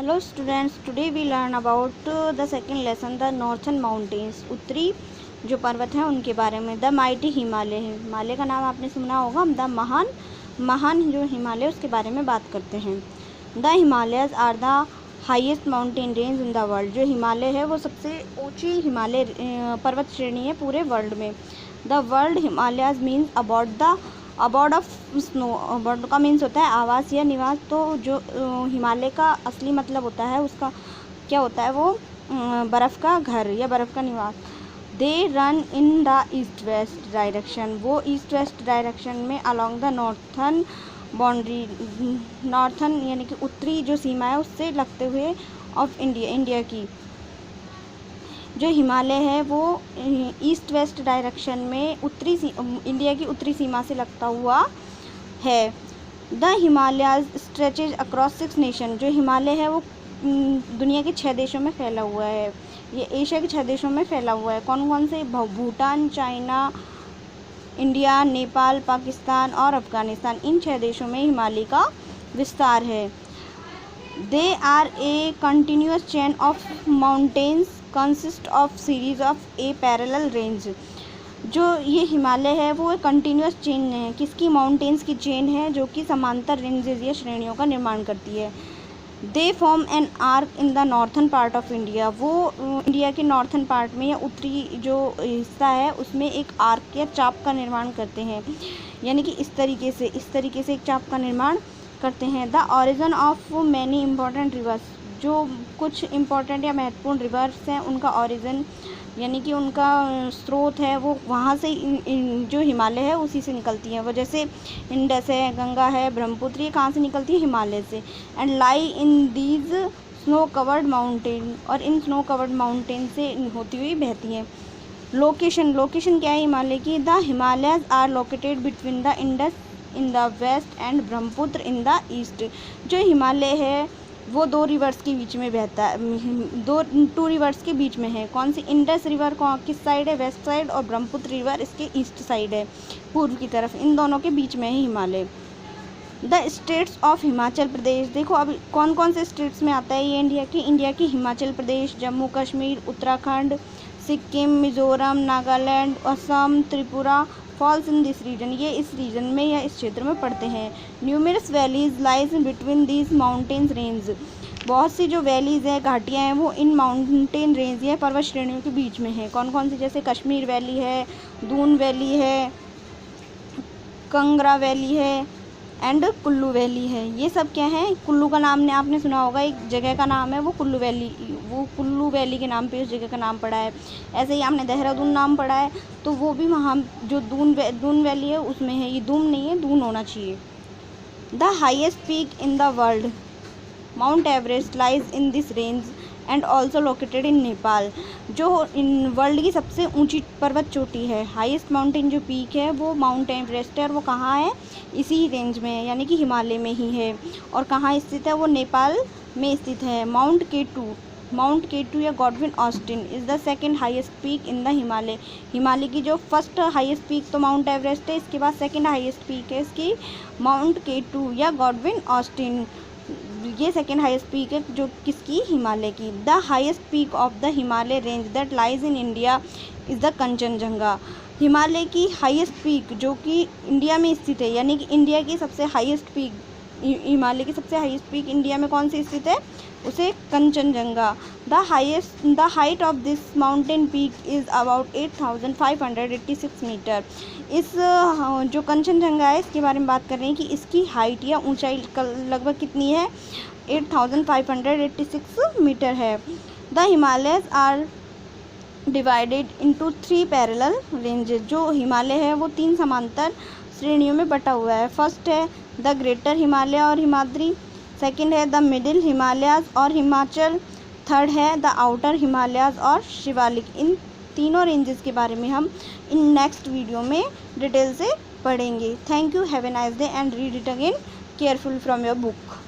Hello students, today we learn about the second lesson, the northern mountains. उत्तरी जो पर्वत हैं उनके बारे में. द माइटी हिमालय है. हिमालय का नाम आपने सुना होगा. द महान जो हिमालय उसके बारे में बात करते हैं. The Himalayas are the highest mountain range in the world. जो हिमालय है वो सबसे ऊंची हिमालय पर्वत श्रेणी है पूरे वर्ल्ड में. The world Himalayas means abode of snow. Abode का मीन्स होता है आवास या निवास. तो जो हिमालय का असली मतलब होता है उसका क्या होता है, वो बर्फ़ का घर या बर्फ़ का निवास. They run in the east west direction. वो ईस्ट वेस्ट डायरेक्शन में along the northern boundary. Northern यानी कि उत्तरी जो सीमा है उससे लगते हुए ऑफ इंडिया की जो हिमालय है वो ईस्ट वेस्ट डायरेक्शन में इंडिया की उत्तरी सीमा से लगता हुआ है. The Himalayas stretches across 6 nation. जो हिमालय है वो दुनिया के 6 देशों में फैला हुआ है. ये एशिया के 6 देशों में फैला हुआ है. कौन कौन से? भूटान, चाइना, इंडिया, नेपाल, पाकिस्तान और अफ़गानिस्तान. इन 6 देशों में हिमालय का विस्तार है. They are a continuous chain of mountains consist of series of a parallel range. जो ये हिमालय है वो एक कंटिन्यूस चेन है. किसकी? माउंटेन्स की चेन है जो कि समांतर रेंजेस या श्रेणियों का निर्माण करती है. They form an arc in the northern part of India. वो इंडिया के नॉर्थन पार्ट में या उत्तरी जो हिस्सा है उसमें एक आर्क या चाप का निर्माण करते हैं. यानी कि इस तरीके से एक चाप का निर्माण करते हैं. The origin of many important reverse. जो कुछ इम्पॉर्टेंट या महत्वपूर्ण रिवर्स हैं उनका ओरिजिन यानी कि उनका स्रोत है वो वहाँ से जो हिमालय है उसी से निकलती हैं. वो जैसे इंडस है, गंगा है, ब्रह्मपुत्र, ये कहाँ से निकलती है? हिमालय से. And lie in these snow covered mountain. और इन स्नो कवर्ड माउंटेन से होती हुई बहती हैं. लोकेशन क्या है हिमालय की? The Himalayas are located between the Indus in the west and Brahmaputra in the east. जो हिमालय है वो 2 रिवर्स के बीच में बहता है. 2 रिवर्स के बीच में है. कौन सी? इंडस रिवर किस साइड है? West side. और ब्रह्मपुत्र रिवर इसके ईस्ट साइड है, पूर्व की तरफ. इन दोनों के बीच में है Himalaya. The states of Himachal Pradesh. देखो अब कौन कौन से स्टेट्स में आता है ये इंडिया की Himachal Pradesh, Jammu Kashmir, Uttarakhand, Sikkim, Mizoram, Nagaland, Assam, Tripura falls in this region. ये इस रीजन में या इस क्षेत्र में पड़ते हैं. Numerous valleys lies in between these mountains range. बहुत सी जो वैलीज़ हैं, घाटियाँ हैं, वो इन माउंटेन रेंज या पर्वत श्रेणियों के बीच में हैं. कौन कौन सी? जैसे कश्मीर वैली है, दून वैली है, कंगरा वैली है एंड कुल्लू वैली है. ये सब क्या है? कुल्लू का नाम आपने सुना होगा, एक जगह का नाम है वो कुल्लू वैली. वो कुल्लू वैली के नाम पे उस जगह का नाम पड़ा है. ऐसे ही आपने देहरादून नाम पढ़ा है तो वो भी वहाँ जो दून वैली है उसमें है. ये दून नहीं है, दून होना चाहिए. The highest peak in the world mount Everest lies in this range and also located in Nepal. जो इन वर्ल्ड की सबसे ऊंची पर्वत चोटी है, हाईएस्ट माउंटेन जो पीक है वो माउंट एवरेस्ट है. और वो कहाँ है? इसी रेंज में है यानी कि हिमालय में ही है. और कहाँ स्थित है? वो नेपाल में स्थित है. माउंट केटू या Godwin Austen is the second highest peak in the Himalaya. Himalaya की जो फर्स्ट हाईएस्ट पीक तो माउंट एवरेस्ट है, इसके बाद सेकंड हाईएस्ट पीक है इसकी माउंट केटू या गॉडविन ऑस्टिन. ये सेकेंड हाईएस्ट पीक है जो किसकी? हिमालय की. The highest peak of the Himalaya range that lies in India is the Kanchenjunga. Himalaya की हाईएस्ट पीक जो कि इंडिया में स्थित है यानी कि इंडिया की सबसे हाईएस्ट पीक, हिमालय की सबसे हाईएस्ट पीक इंडिया में कौन सी स्थित है? उसे Kanchenjunga. The height of this mountain peak is about 8586 metre. इस जो कंचनजंगा है इसके बारे में बात कर रहे हैं कि इसकी हाइट या ऊंचाई लगभग कितनी है? 8586 मीटर है. The Himalayas are divided into 3 parallel ranges. जो हिमालय है वो 3 समांतर श्रेणियों में बटा हुआ है. फर्स्ट है द ग्रेटर हिमालय और हिमाद्री. सेकंड है द मिडिल हिमालयाज और हिमाचल. थर्ड है द आउटर हिमालयाज और शिवालिक. इन तीनों रेंजेस के बारे में हम इन नेक्स्ट वीडियो में डिटेल से पढ़ेंगे. Thank you. Have a nice day and read it again careful from your book.